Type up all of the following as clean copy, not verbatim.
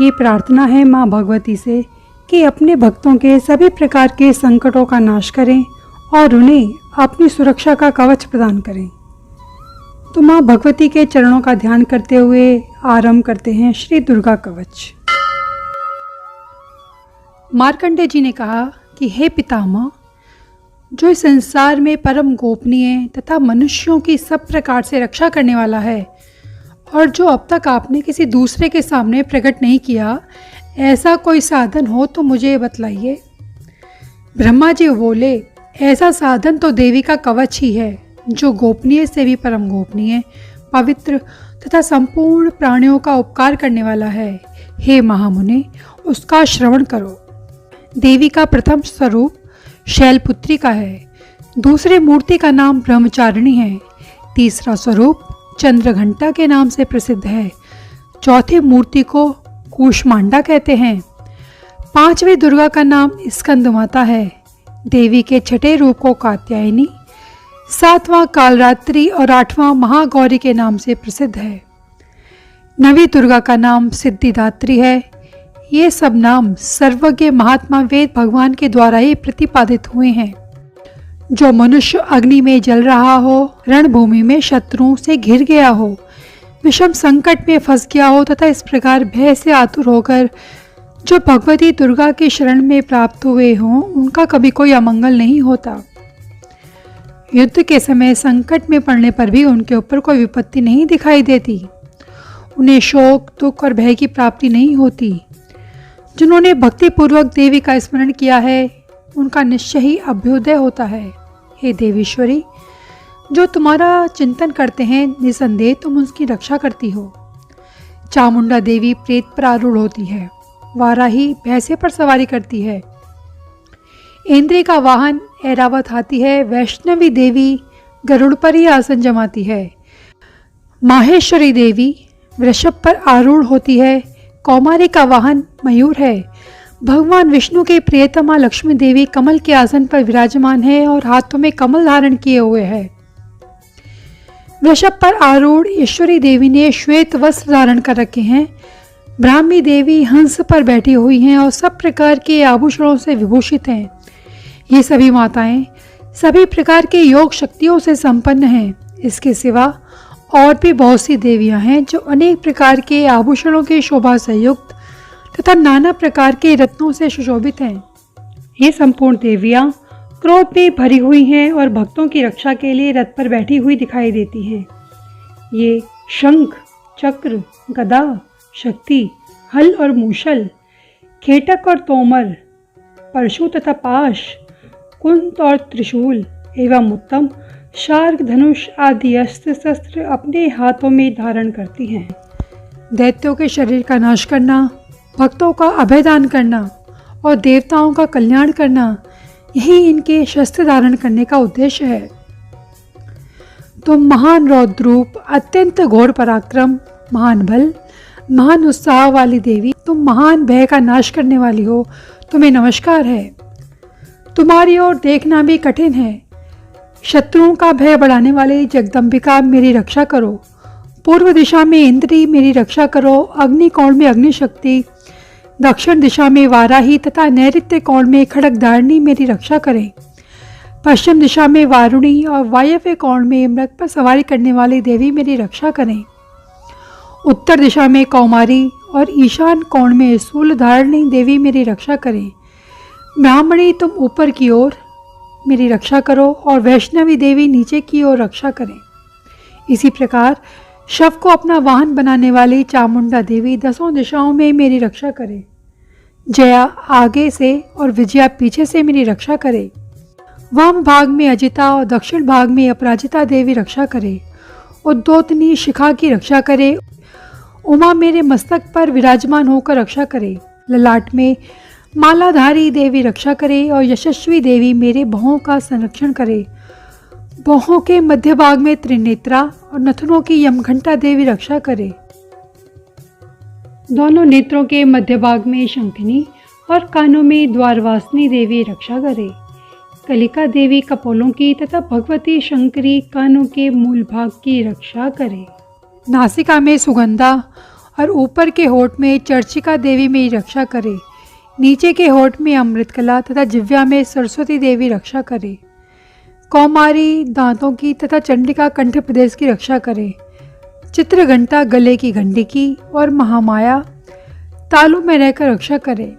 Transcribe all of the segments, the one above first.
ये प्रार्थना है माँ भगवती से कि अपने भक्तों के सभी प्रकार के संकटों का नाश करें और उन्हें अपनी सुरक्षा का कवच प्रदान करें। तो माँ भगवती के चरणों का ध्यान करते हुए आरंभ करते हैं श्री दुर्गा कवच। मार्कंडेय जी ने कहा कि हे पितामह, जो इस संसार में परम गोपनीय तथा मनुष्यों की सब प्रकार से रक्षा करने वाला है और जो अब तक आपने किसी दूसरे के सामने प्रकट नहीं किया, ऐसा कोई साधन हो तो मुझे बतलाइए। ब्रह्मा जी बोले, ऐसा साधन तो देवी का कवच ही है, जो गोपनीय से भी परम गोपनीय, पवित्र तथा संपूर्ण प्राणियों का उपकार करने वाला है। हे महामुने, उसका श्रवण करो। देवी का प्रथम स्वरूप शैलपुत्री का है, दूसरे मूर्ति का नाम ब्रह्मचारिणी है, तीसरा स्वरूप चंद्रघंटा के नाम से प्रसिद्ध है, चौथी मूर्ति को कूष्मांडा कहते हैं, पांचवी दुर्गा का नाम स्कंद माता है, देवी के छठे रूप को कात्यायनी, सातवां कालरात्रि और आठवां महागौरी के नाम से प्रसिद्ध है, नवी दुर्गा का नाम सिद्धिदात्री है। ये सब नाम सर्वज्ञ महात्मा वेद भगवान के द्वारा ही प्रतिपादित हुए हैं। जो मनुष्य अग्नि में जल रहा हो, रणभूमि में शत्रुओं से घिर गया हो, विषम संकट में फंस गया हो तथा इस प्रकार भय से आतुर होकर जो भगवती दुर्गा की शरण में प्राप्त हुए हों, उनका कभी कोई अमंगल नहीं होता। युद्ध के समय संकट में पड़ने पर भी उनके ऊपर कोई विपत्ति नहीं दिखाई देती। उन्हें शोक, दुख और भय की प्राप्ति नहीं होती। जिन्होंने भक्तिपूर्वक देवी का स्मरण किया है, उनका निश्चय ही अभ्युदय होता है। हे देवीश्वरी, जो तुम्हारा चिंतन करते हैं, निसंदेह तुम उसकी रक्षा करती हो। चामुंडा देवी प्रेत पर आरूढ़ होती है, वाराही भैंसे पर सवारी करती है, इंद्री का वाहन ऐरावत हाथी है, वैष्णवी देवी गरुड़ पर ही आसन जमाती है, माहेश्वरी देवी वृषभ पर आरूढ़ होती है, कौमारी का वाहन मयूर है, भगवान विष्णु की प्रियतमा लक्ष्मी देवी कमल के आसन पर विराजमान है और हाथों में कमल धारण किए हुए है। वृषभ पर आरूढ़ ईश्वरी देवी ने श्वेत वस्त्र धारण कर रखे हैं, ब्राह्मी देवी हंस पर बैठी हुई हैं और सब प्रकार के आभूषणों से विभूषित हैं। ये सभी माताएं सभी प्रकार के योग शक्तियों से संपन्न हैं। इसके सिवा और भी बहुत सी देवियां हैं जो अनेक प्रकार के आभूषणों की शोभा से युक्त तथा नाना प्रकार के रत्नों से सुशोभित हैं। ये संपूर्ण देवियां क्रोध में भरी हुई हैं और भक्तों की रक्षा के लिए रथ पर बैठी हुई दिखाई देती हैं। ये शंख, चक्र, गदा, शक्ति, हल और मूषल, खेटक और तोमर, परशु तथा पाश, कुंत और त्रिशूल एवं उत्तम शार्क, धनुष आदि अस्त्र शस्त्र अपने हाथों में धारण करती हैं। दैत्यों के शरीर का नाश करना, भक्तों का अभयदान करना और देवताओं का कल्याण करना, यही इनके शस्त्र धारण करने का उद्देश्य है। तुम महान रौद्र रूप, अत्यंत घोर पराक्रम, महान बल, महान उत्साह वाली देवी, तुम महान भय का नाश करने वाली हो, तुम्हें नमस्कार है। तुम्हारी ओर देखना भी कठिन है। शत्रुओं का भय बढ़ाने वाली जगदम्बिका मेरी रक्षा करो। पूर्व दिशा में इंद्री मेरी रक्षा करो। अग्निकोण में अग्निशक्ति, दक्षिण दिशा में वाराही तथा नैऋत्य कोण में खड्गधारिणी मेरी रक्षा करें। पश्चिम दिशा में वारुणी और वायव्य कोण में मृग पर सवारी करने वाली देवी मेरी रक्षा करें। उत्तर दिशा में कौमारी और ईशान कोण में शूलधारिणी देवी मेरी रक्षा करें। ब्राह्मणी तुम ऊपर की ओर मेरी रक्षा करो और वैष्णवी देवी नीचे की ओर रक्षा करें। इसी प्रकार शव को अपना वाहन बनाने वाली चामुंडा देवी दसों दिशाओं में मेरी रक्षा करे। जया आगे से और विजया पीछे से मेरी रक्षा करे। वाम भाग में अजिता और दक्षिण भाग में अपराजिता देवी रक्षा करे। उद्योतनी शिखा की रक्षा करे। उमा मेरे मस्तक पर विराजमान होकर रक्षा करे। ललाट में मालाधारी देवी रक्षा करे और यशस्वी देवी मेरे भौं का संरक्षण करे। भौहों के मध्य भाग में त्रिनेत्रा और नथनों की यमघंटा देवी रक्षा करे। दोनों नेत्रों के मध्य भाग में शंखनी और कानों में द्वारवासिनी देवी रक्षा करे। कलिका देवी कपोलों की तथा भगवती शंकरी कानों के मूल भाग की रक्षा करे। नासिका में सुगंधा और ऊपर के होठ में चर्चिका देवी मेरी रक्षा करे। नीचे के होठ में अमृतकला तथा जिह्वा में सरस्वती देवी रक्षा करे। कौमारी दांतों की तथा चंडिका कंठ प्रदेश की रक्षा करे। चित्रघंटा गले की घंटी की और महामाया तालू में रहकर रक्षा करे।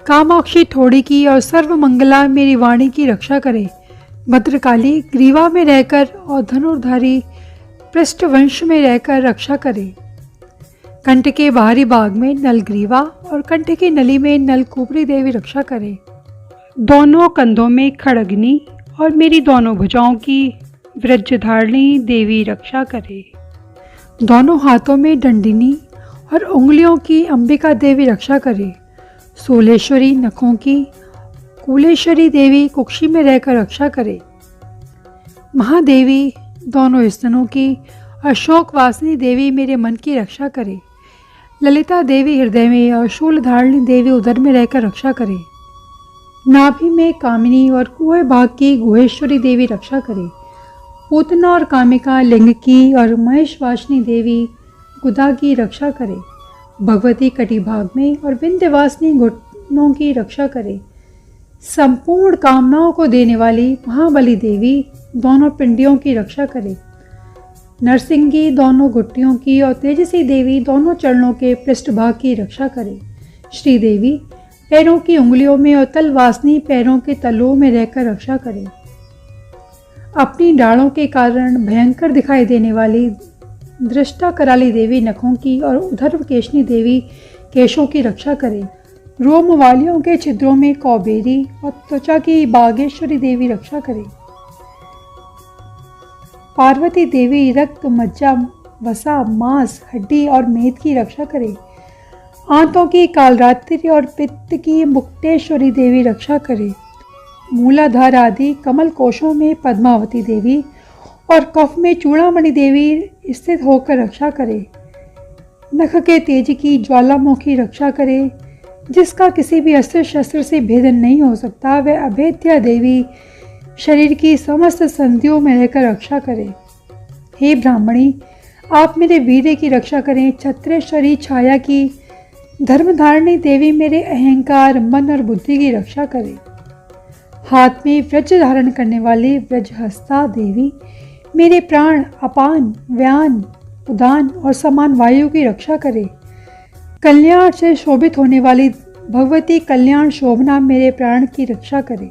कामाक्षी ठोड़ी की और सर्वमंगला मेरी वाणी की रक्षा करे। भद्रकाली ग्रीवा में रहकर और धनुर्धारी पृष्ठवंश में रहकर रक्षा करे। कंठ के बाहरी भाग में नलग्रीवा और कंठ की नली में नलकूबरी देवी रक्षा करे। दोनों कंधों में खड़गनी और मेरी दोनों भुजाओं की वज्रधारिणी देवी रक्षा करे। दोनों हाथों में दंडिनी और उंगलियों की अंबिका देवी रक्षा करे। सोलेश्वरी नखों की कुलेश्वरी देवी कुक्षी में रहकर रक्षा करे। महादेवी दोनों स्तनों की अशोक वासिनी देवी मेरे मन की रक्षा करे। ललिता देवी हृदय में और शूलधारिणी देवी उदर में रहकर रक्षा करे। नाभि में कामिनी और कुएं भाग की गुहेश्वरी देवी रक्षा करे। पूतना और कामिका लिंग की और महेशवासिनी देवी गुदा की रक्षा करे। भगवती कटी भाग में और विंध्यवासिनी घुटनों की रक्षा करे। संपूर्ण कामनाओं को देने वाली महाबली देवी दोनों पिंडियों की रक्षा करे। नरसिंगी दोनों घुट्टियों की और तेजसी देवी दोनों चरणों के पृष्ठभाग की रक्षा करे। श्रीदेवी पैरों की उंगलियों में और तलवासनी पैरों के तलुओं में रहकर रक्षा करे। अपनी डालों के कारण भयंकर दिखाई देने वाली दृष्टा कराली देवी नखों की और उधर्व केशनी देवी केशों की रक्षा करे। रोम वालियों के छिद्रों में कौबेरी और त्वचा की बागेश्वरी देवी रक्षा करे। पार्वती देवी रक्त मज्जा वसा मांस हड्डी और मेद की रक्षा करे। आंतों की कालरात्रि और पित्त की मुक्तेश्वरी देवी रक्षा करे। मूलाधार आदि कमल कोशों में पद्मावती देवी और कफ में चूड़ामणि देवी स्थित होकर रक्षा करे। नख के तेज की ज्वालामुखी रक्षा करे। जिसका किसी भी अस्त्र शस्त्र से भेदन नहीं हो सकता, वह अभेद्या देवी शरीर की समस्त संधियों में रहकर रक्षा करे। हे ब्राह्मणी, आप मेरे वीर्य की रक्षा करें। छत्रेश्वरी छाया की धर्मधारिणी देवी मेरे अहंकार मन और बुद्धि की रक्षा करे। हाथ में व्रज धारण करने वाली व्रजहस्ता देवी मेरे प्राण अपान व्यान उदान और समान वायु की रक्षा करे। कल्याण से शोभित होने वाली भगवती कल्याण शोभना मेरे प्राण की रक्षा करे।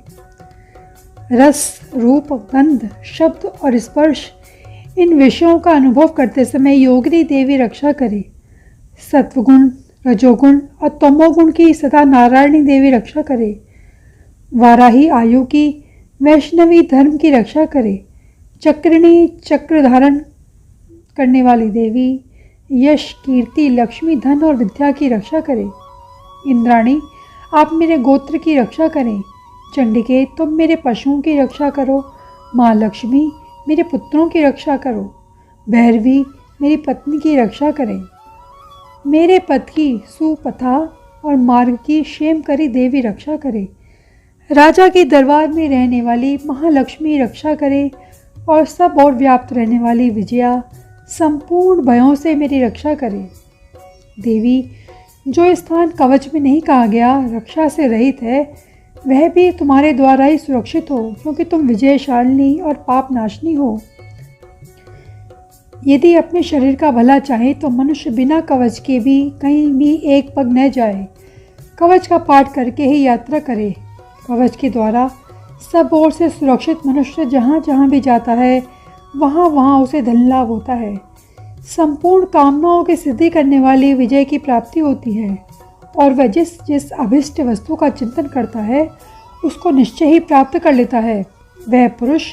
रस रूप गंध शब्द और स्पर्श इन विषयों का अनुभव करते समय योगिनी देवी रक्षा करे। सत्वगुण रजोगुण और तमोगुण की सदा नारायणी देवी रक्षा करे। वाराही आयु की वैष्णवी धर्म की रक्षा करे। चक्रिणी चक्र धारण करने वाली देवी यश कीर्ति लक्ष्मी धन और विद्या की रक्षा करे। इंद्राणी, आप मेरे गोत्र की रक्षा करें। चंडिके, तुम मेरे पशुओं की रक्षा करो। माँ लक्ष्मी, मेरे पुत्रों की रक्षा करो। भैरवी, मेरी पत्नी की रक्षा करें। मेरे पति की सुपथा और मार्ग की क्षेमकरी देवी रक्षा करे। राजा के दरबार में रहने वाली महालक्ष्मी रक्षा करे और सब और व्याप्त रहने वाली विजया संपूर्ण भयों से मेरी रक्षा करे। देवी, जो स्थान कवच में नहीं कहा गया रक्षा से रहित है, वह भी तुम्हारे द्वारा ही सुरक्षित हो, क्योंकि तुम विजयशालिनी और पाप नाशनी हो। यदि अपने शरीर का भला चाहे तो मनुष्य बिना कवच के भी कहीं भी एक पग न जाए। कवच का पाठ करके ही यात्रा करे। कवच के द्वारा सब ओर से सुरक्षित मनुष्य जहाँ जहाँ भी जाता है, वहाँ वहाँ उसे धन लाभ होता है। संपूर्ण कामनाओं की सिद्धि करने वाली विजय की प्राप्ति होती है और वह जिस जिस अभिष्ट वस्तु का चिंतन करता है उसको निश्चय ही प्राप्त कर लेता है। वह पुरुष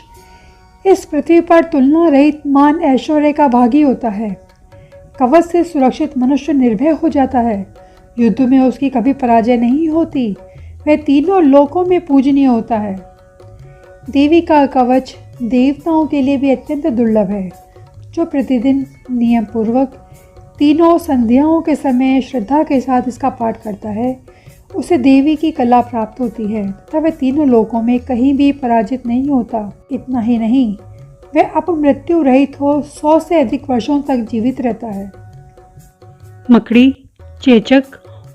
इस पृथ्वी पर तुलना रहित मान ऐश्वर्य का भागी होता है। कवच से सुरक्षित मनुष्य निर्भय हो जाता है। युद्ध में उसकी कभी पराजय नहीं होती। वह तीनों लोकों में पूजनीय होता है। देवी का कवच देवताओं के लिए भी अत्यंत दुर्लभ है। जो प्रतिदिन नियम पूर्वक तीनों संध्याओं के समय श्रद्धा के साथ इसका पाठ करता है, उसे देवी की कला प्राप्त होती है तथा वह तीनों लोकों में कहीं भी पराजित नहीं होता। इतना ही नहीं, वह अपमृत्यु रहित हो 100 से अधिक वर्षों तक जीवित रहता है। मकड़ी, चेचक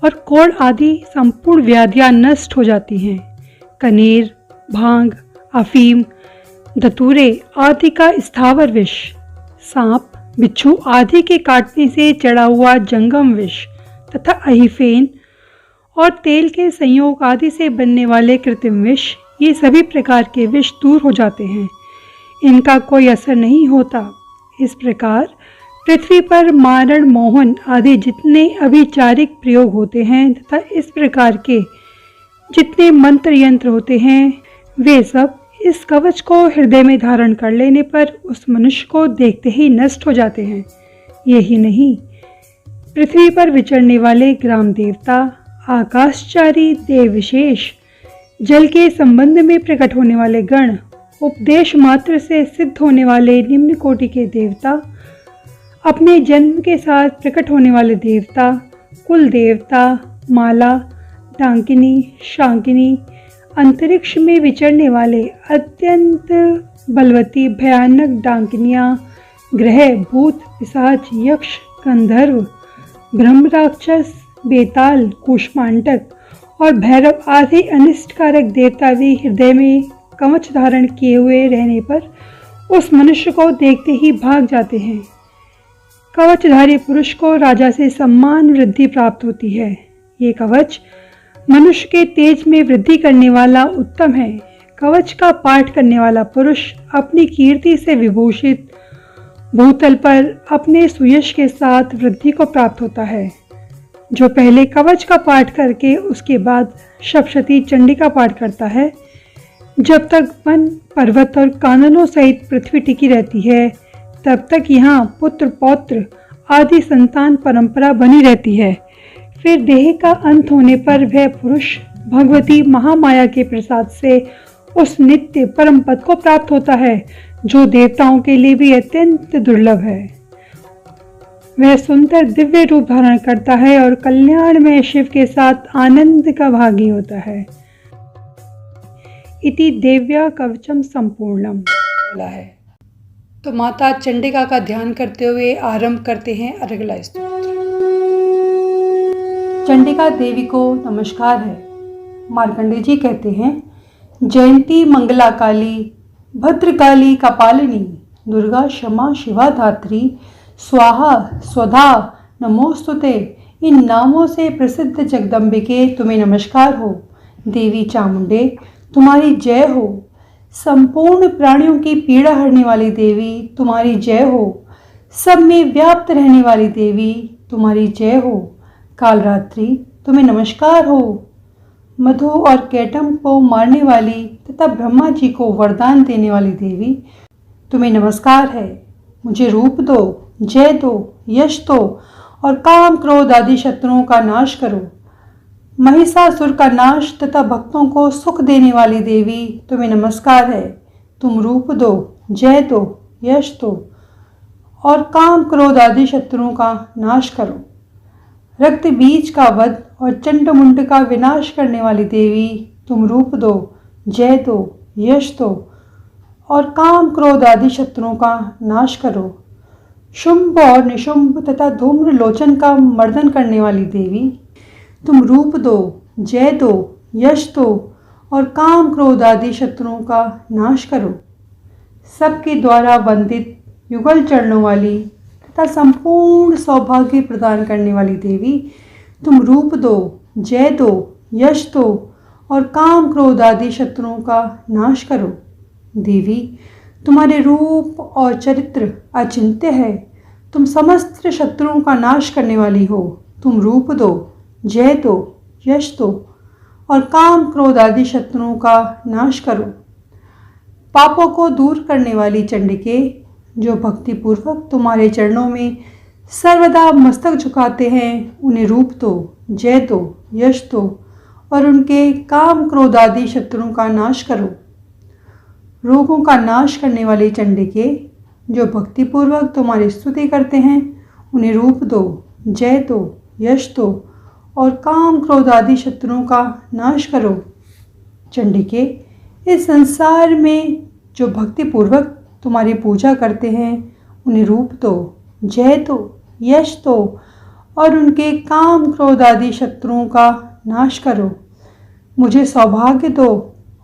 और कोढ़ आदि संपूर्ण व्याधियां नष्ट हो जाती हैं। कनेर, भांग, अफीम, धतूरे आदि का स्थावर विष, सांप, बिच्छू आदि के काटने से चढ़ा हुआ जंगम विष तथा अहिफेन और तेल के संयोग आदि से बनने वाले कृत्रिम विष, ये सभी प्रकार के विष दूर हो जाते हैं। इनका कोई असर नहीं होता। इस प्रकार पृथ्वी पर मारण, मोहन आदि जितने अभिचारिक प्रयोग होते हैं तथा इस प्रकार के जितने मंत्र यंत्र होते हैं, वे सब इस कवच को हृदय में धारण कर लेने पर उस मनुष्य को देखते ही नष्ट हो जाते हैं। यही नहीं, पृथ्वी पर विचरने वाले ग्राम देवता, आकाशचारी देव विशेष, जल के संबंध में प्रकट होने वाले गण, उपदेश मात्र से सिद्ध होने वाले निम्न कोटि के देवता, अपने जन्म के साथ प्रकट होने वाले देवता, कुल देवता, माला, डांकिनी, शांकिनी, अंतरिक्ष में विचरने वाले अत्यंत बलवती भयानक डांकिनियाँ, ग्रह, भूत, पिशाच, यक्ष, गंधर्व, ब्रह्म राक्षस, बेताल, कूष्मांडक और भैरव आदि अनिष्टकारक देवता भी हृदय में कवच धारण किए हुए रहने पर उस मनुष्य को देखते ही भाग जाते हैं। कवचधारी पुरुष को राजा से सम्मान वृद्धि प्राप्त होती है। ये कवच मनुष्य के तेज में वृद्धि करने वाला उत्तम है। कवच का पाठ करने वाला पुरुष अपनी कीर्ति से विभूषित भूतल पर अपने सुयश के साथ वृद्धि को प्राप्त होता है। जो पहले कवच का पाठ करके उसके बाद सप्तशती चंडी का पाठ करता है, जब तक वन, पर्वत और काननों सहित पृथ्वी टिकी रहती है, तब तक यहाँ पुत्र, पौत्र आदि संतान परंपरा बनी रहती है। फिर देह का अंत होने पर वह पुरुष भगवती महामाया के प्रसाद से उस नित्य परम पद को प्राप्त होता है, जो देवताओं के लिए भी अत्यंत दुर्लभ है। वह सुंदर दिव्य रूप धारण करता है और कल्याण में शिव के साथ आनंद का भागी होता है। इति देव्या कवचम संपूर्णम बोला है। तो माता चंडिका का ध्यान करते हुए आरंभ करते हैं अरगला स्तोत्र। चंडिका देवी को नमस्कार है। मार्कंडेय जी कहते हैं, जयंती मंगला काली, भद्रकाली कपालिनी, दुर्गा क्षमा शिवा धात्री, स्वाहा स्वधा नमोस्तुते। इन नामों से प्रसिद्ध जगदम्बिके तुम्हें नमस्कार हो। देवी चामुंडे तुम्हारी जय हो। संपूर्ण प्राणियों की पीड़ा हरने वाली देवी तुम्हारी जय हो। सब में व्याप्त रहने वाली देवी तुम्हारी जय हो। कालरात्रि तुम्हें नमस्कार हो। मधु और कैटम को मारने वाली तथा ब्रह्मा जी को वरदान देने वाली देवी तुम्हें नमस्कार है। मुझे रूप दो, जय दो, यश दो और काम क्रोध आदि शत्रुओं का नाश करो। महिषासुर का नाश तथा भक्तों को सुख देने वाली देवी तुम्हें नमस्कार है। तुम रूप दो, जय दो, यश दो और काम क्रोध आदि शत्रुओं का नाश करो। रक्त बीज का वध और चंड मुंड का विनाश करने वाली देवी तुम रूप दो, जय दो, यश दो और काम क्रोध आदि शत्रुओं का नाश करो। शुंभ और निशुंभ तथा धूम्र लोचन का मर्दन करने वाली देवी तुम रूप दो, जय दो, यश दो और काम क्रोध आदि शत्रुओं का नाश करो। सबके द्वारा वंदित युगल चरणों वाली तथा संपूर्ण सौभाग्य प्रदान करने वाली देवी तुम रूप दो, जय दो, यश दो और काम क्रोध आदि शत्रुओं का नाश करो। देवी तुम्हारे रूप और चरित्र अचिंत्य है। तुम समस्त शत्रुओं का नाश करने वाली हो। तुम रूप दो, जय दो, यश दो और काम क्रोध आदि शत्रुओं का नाश करो। पापों को दूर करने वाली चंडिके, जो भक्तिपूर्वक तुम्हारे चरणों में सर्वदा मस्तक झुकाते हैं, उन्हें रूप दो, जय दो, यश दो और उनके काम क्रोध आदि शत्रुओं का नाश करो। रोगों का नाश करने वाली चंडिके, जो भक्तिपूर्वक तुम्हारी स्तुति करते हैं, उन्हें रूप दो, जय दो, यश दो और काम क्रोध आदि शत्रुओं का नाश करो। चंडिके, इस संसार में जो भक्तिपूर्वक तुम्हारी पूजा करते हैं, उन्हें रूप दो, जय दो, यश दो और उनके काम क्रोध आदि शत्रुओं का नाश करो। मुझे सौभाग्य दो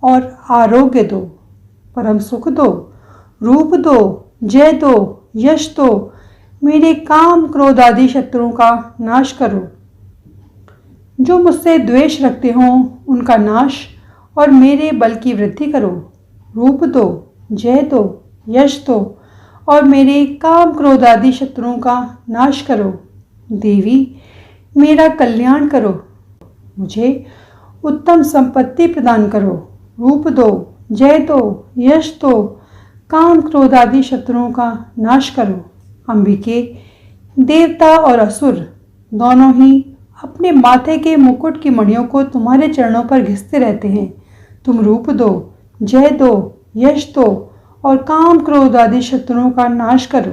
और आरोग्य दो, परम सुख दो, रूप दो, जय दो, यश दो। मेरे काम क्रोध आदि शत्रुओं का नाश करो। जो मुझसे द्वेष रखते हों उनका नाश और मेरे बल की वृद्धि करो। रूप दो, जय दो, यश दो और मेरे काम क्रोध आदि शत्रुओं का नाश करो। देवी, मेरा कल्याण करो। मुझे उत्तम संपत्ति प्रदान करो। रूप दो, जय दो, यश दो, काम क्रोध आदि शत्रुओं का नाश करो। अंबिके, देवता और असुर दोनों ही अपने माथे के मुकुट की मणियों को तुम्हारे चरणों पर घिसते रहते हैं। तुम रूप दो, जय दो, यश दो और काम क्रोध आदि शत्रुओं का नाश करो।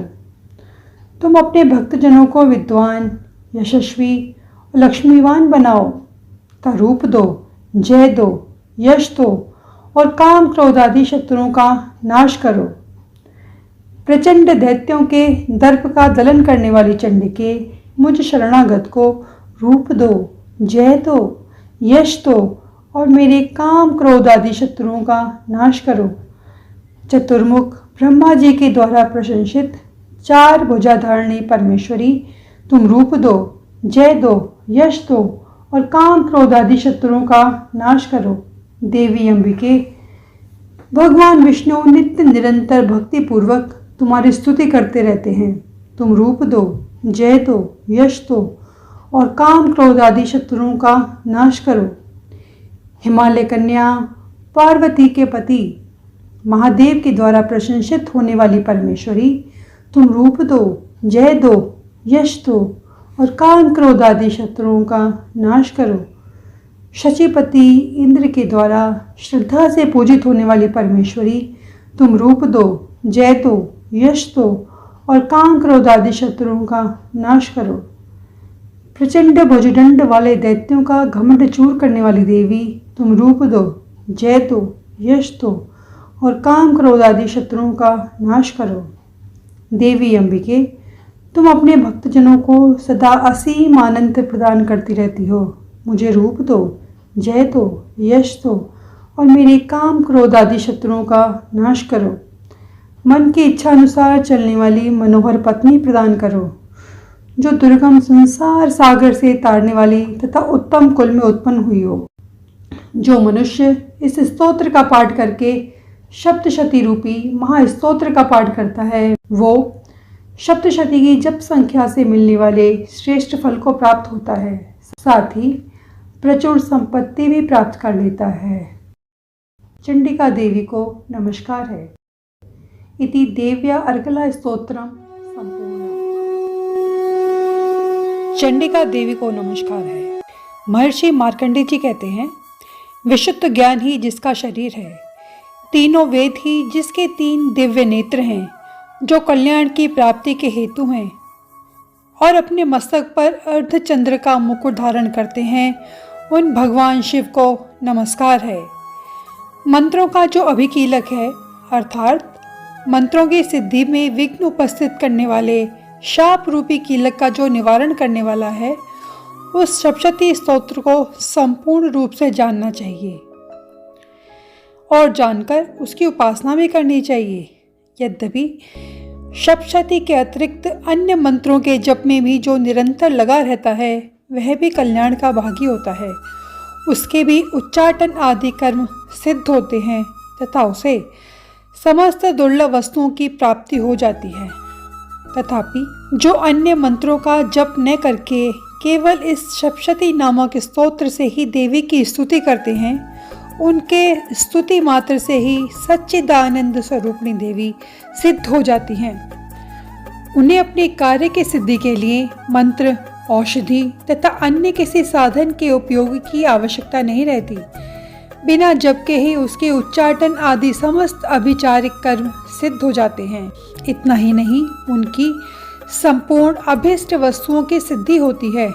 तुम अपने भक्तजनों को विद्वान, यशस्वी और लक्ष्मीवान बनाओ। का रूप दो, जय दो, यश दो और काम क्रोध आदि शत्रुओं का नाश करो। प्रचंड दैत्यों के दर्प का दलन करने वाली चंडिके, मुझ शरणागत को रूप दो, जय दो, यश दो और मेरे काम क्रोध आदि शत्रुओं का नाश करो। चतुर्मुख ब्रह्मा जी के द्वारा प्रशंसित 4 भुजाधारिणी परमेश्वरी, तुम रूप दो, जय दो, यश दो और काम क्रोध आदि शत्रुओं का नाश करो। देवी अंबिके, भगवान विष्णु नित्य निरंतर भक्ति पूर्वक तुम्हारी स्तुति करते रहते हैं। तुम रूप दो, जय दो, यश दो और काम क्रोध आदि शत्रुओं का नाश करो। हिमालय कन्या पार्वती के पति महादेव के द्वारा प्रशंसित होने वाली परमेश्वरी, तुम रूप दो, जय दो, यश दो और काम क्रोध आदि शत्रुओं का नाश करो। शचीपति इंद्र के द्वारा श्रद्धा से पूजित होने वाली परमेश्वरी, तुम रूप दो, जय दो, यश दो और काम क्रोध आदि शत्रुओं का नाश करो। प्रचंड भुजदंड वाले दैत्यों का घमंड चूर करने वाली देवी, तुम रूप दो, जय दो, यश दो और काम क्रोध आदि शत्रुओं का नाश करो। देवी अंबिके, तुम अपने भक्तजनों को सदा असीम आनंद प्रदान करती रहती हो। मुझे रूप दो, जय दो, यश दो और मेरे काम क्रोध आदि शत्रुओं का नाश करो। मन की इच्छा अनुसार चलने वाली मनोहर पत्नी प्रदान करो, जो दुर्गम संसार सागर से तारने वाली तथा उत्तम कुल में उत्पन्न हुई हो। जो मनुष्य इस स्तोत्र का पाठ करके सप्तशती रूपी महास्तोत्र का पाठ करता है, वो सप्तशती की जप संख्या से मिलने वाले श्रेष्ठ फल को प्राप्त होता है, साथ ही प्रचुर संपत्ति भी प्राप्त कर लेता है। चंडिका देवी को नमस्कार है। इति देव्या अर्गला स्तोत्रम संपूर्ण। चंडिका देवी को नमस्कार है। महर्षि मार्कंडेय जी कहते हैं, विशुद्ध ज्ञान ही जिसका शरीर है, तीनों वेद ही जिसके 3 दिव्य नेत्र हैं, जो कल्याण की प्राप्ति के हेतु हैं और अपने मस्तक पर अर्धचंद्र का मुकुट धारण करते हैं, उन भगवान शिव को नमस्कार है। मंत्रों का जो अभिकीलक है, अर्थात मंत्रों की सिद्धि में विघ्न उपस्थित करने वाले शाप रूपी कीलक का जो निवारण करने वाला है, उस सप्तशती स्तोत्र को संपूर्ण रूप से जानना चाहिए और जानकर उसकी उपासना भी करनी चाहिए। यद्यपि सप्तशती के अतिरिक्त अन्य मंत्रों के जप में भी जो निरंतर लगा रहता है, वह भी कल्याण का भागी होता है। उसके भी उच्चाटन आदि कर्म सिद्ध होते हैं तथा उसे समस्त दुर्लभ वस्तुओं की प्राप्ति हो जाती है। तथापि जो अन्य मंत्रों का जप न करके केवल इस सप्तशती नामक स्तोत्र से ही देवी की स्तुति करते हैं, उनके स्तुति मात्र से ही सच्चिदानंद स्वरूपिणी देवी सिद्ध हो जाती हैं। उन्हें अपने कार्य की सिद्धि के लिए मंत्र, औषधि तथा अन्य किसी साधन के उपयोग की आवश्यकता नहीं रहती। बिना जप के ही उसके उच्चाटन आदि समस्त अभिचारिक कर्म सिद्ध हो जाते हैं। इतना ही नहीं, उनकी संपूर्ण अभीष्ट वस्तुओं की सिद्धि होती है।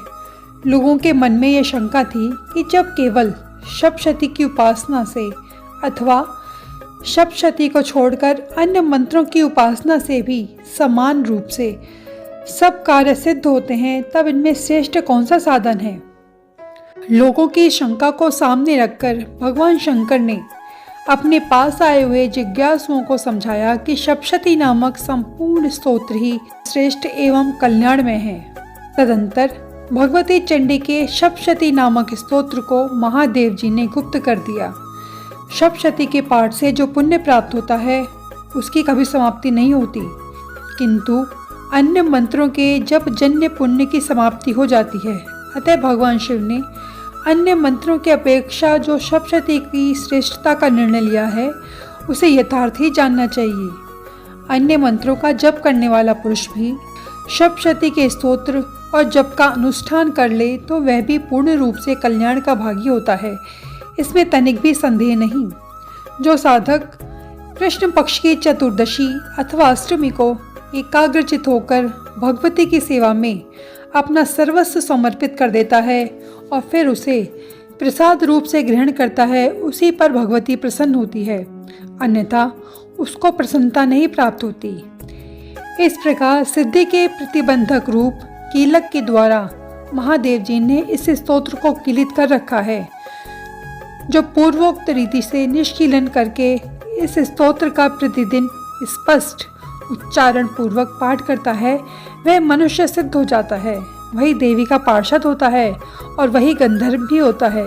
लोगों के मन में यह शंका थी कि जब केवल सप्तशती की उपासना से अथवा सप्तशती को छोड़कर अन्य मंत्रों की उपासना से भी समान रूप से सब कार्य सिद्ध होते हैं, तब इनमें श्रेष्ठ कौन सा साधन है? लोगों की शंका को सामने रखकर भगवान शंकर ने अपने पास आए हुए जिज्ञासुओं को समझाया कि सप्तशती नामक संपूर्ण स्तोत्र ही श्रेष्ठ एवं कल्याणमय है। तदंतर भगवती चंडी के सप्तशती नामक स्तोत्र को महादेव जी ने गुप्त कर दिया। सप्तशती के पाठ से जो पुण्य प्राप्त होता है उसकी कभी समाप्ति नहीं होती, किंतु अन्य मंत्रों के जप जन्य पुण्य की समाप्ति हो जाती है। अतः भगवान शिव ने अन्य मंत्रों की अपेक्षा जो सप्तशती की श्रेष्ठता का निर्णय लिया है उसे यथार्थ ही जानना चाहिए। अन्य मंत्रों का जप करने वाला पुरुष भी सप्तशती के स्तोत्र और जप का अनुष्ठान कर ले तो वह भी पूर्ण रूप से कल्याण का भागी होता है, इसमें तनिक भी संदेह नहीं। जो साधक कृष्ण पक्ष की चतुर्दशी अथवा अष्टमी को एकाग्रचित होकर भगवती की सेवा में अपना सर्वस्व समर्पित कर देता है और फिर उसे प्रसाद रूप से ग्रहण करता है, उसी पर भगवती प्रसन्न होती है, अन्यथा उसको प्रसन्नता नहीं प्राप्त होती। इस प्रकार सिद्धि के प्रतिबंधक रूप कीलक के द्वारा महादेव जी ने इस स्तोत्र को कीलित कर रखा है। जो पूर्वोक्त रीति से निष्कीलन करके इस स्तोत्र का प्रतिदिन स्पष्ट उच्चारण पूर्वक पाठ करता है वह मनुष्य सिद्ध हो जाता है, वही देवी का पार्षद होता है और वही गंधर्व भी होता है।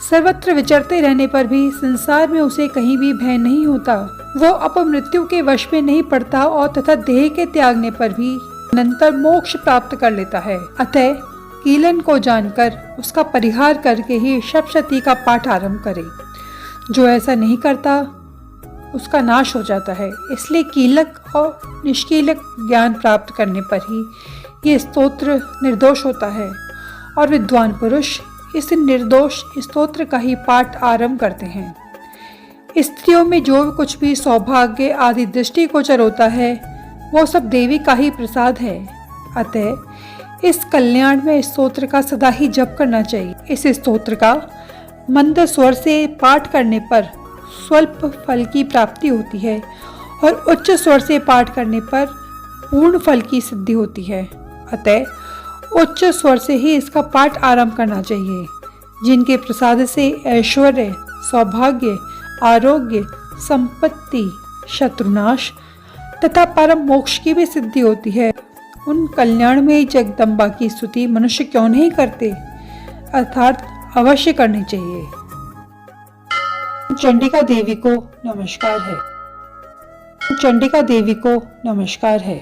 सर्वत्र विचरते रहने पर भी संसार में उसे कहीं भी भय नहीं होता। वो अपमृत्यु के वश में नहीं पड़ता और तथा देह के त्यागने पर भी अनंतर मोक्ष प्राप्त कर लेता है। अतः कीलन को जानकर उसका परिहार करके ही सप्तशती का पाठ आरंभ करे। जो ऐसा नहीं करता उसका नाश हो जाता है। इसलिए कीलक और निष्कीलक ज्ञान प्राप्त करने पर ही ये स्तोत्र निर्दोष होता है और विद्वान पुरुष इस निर्दोष स्तोत्र का ही पाठ आरंभ करते हैं। स्त्रियों में जो कुछ भी सौभाग्य आदि दृष्टिगोचर होता है वो सब देवी का ही प्रसाद है। अतः इस कल्याण में स्तोत्र का सदा ही जप करना चाहिए। इस स्तोत्र का मंद स्वर से पाठ करने पर स्वल्प फल की प्राप्ति होती है और उच्च स्वर से पाठ करने पर पूर्ण फल की सिद्धि होती है। अतः उच्च स्वर से ही इसका पाठ आरंभ करना चाहिए। जिनके प्रसाद से ऐश्वर्य, सौभाग्य, आरोग्य, संपत्ति, शत्रुनाश तथा परम मोक्ष की भी सिद्धि होती है, उन कल्याणमयी जगदम्बा की स्तुति मनुष्य क्यों नहीं करते, अर्थात अवश्य करनी चाहिए। चंडिका देवी को नमस्कार है। चंडिका देवी को नमस्कार है।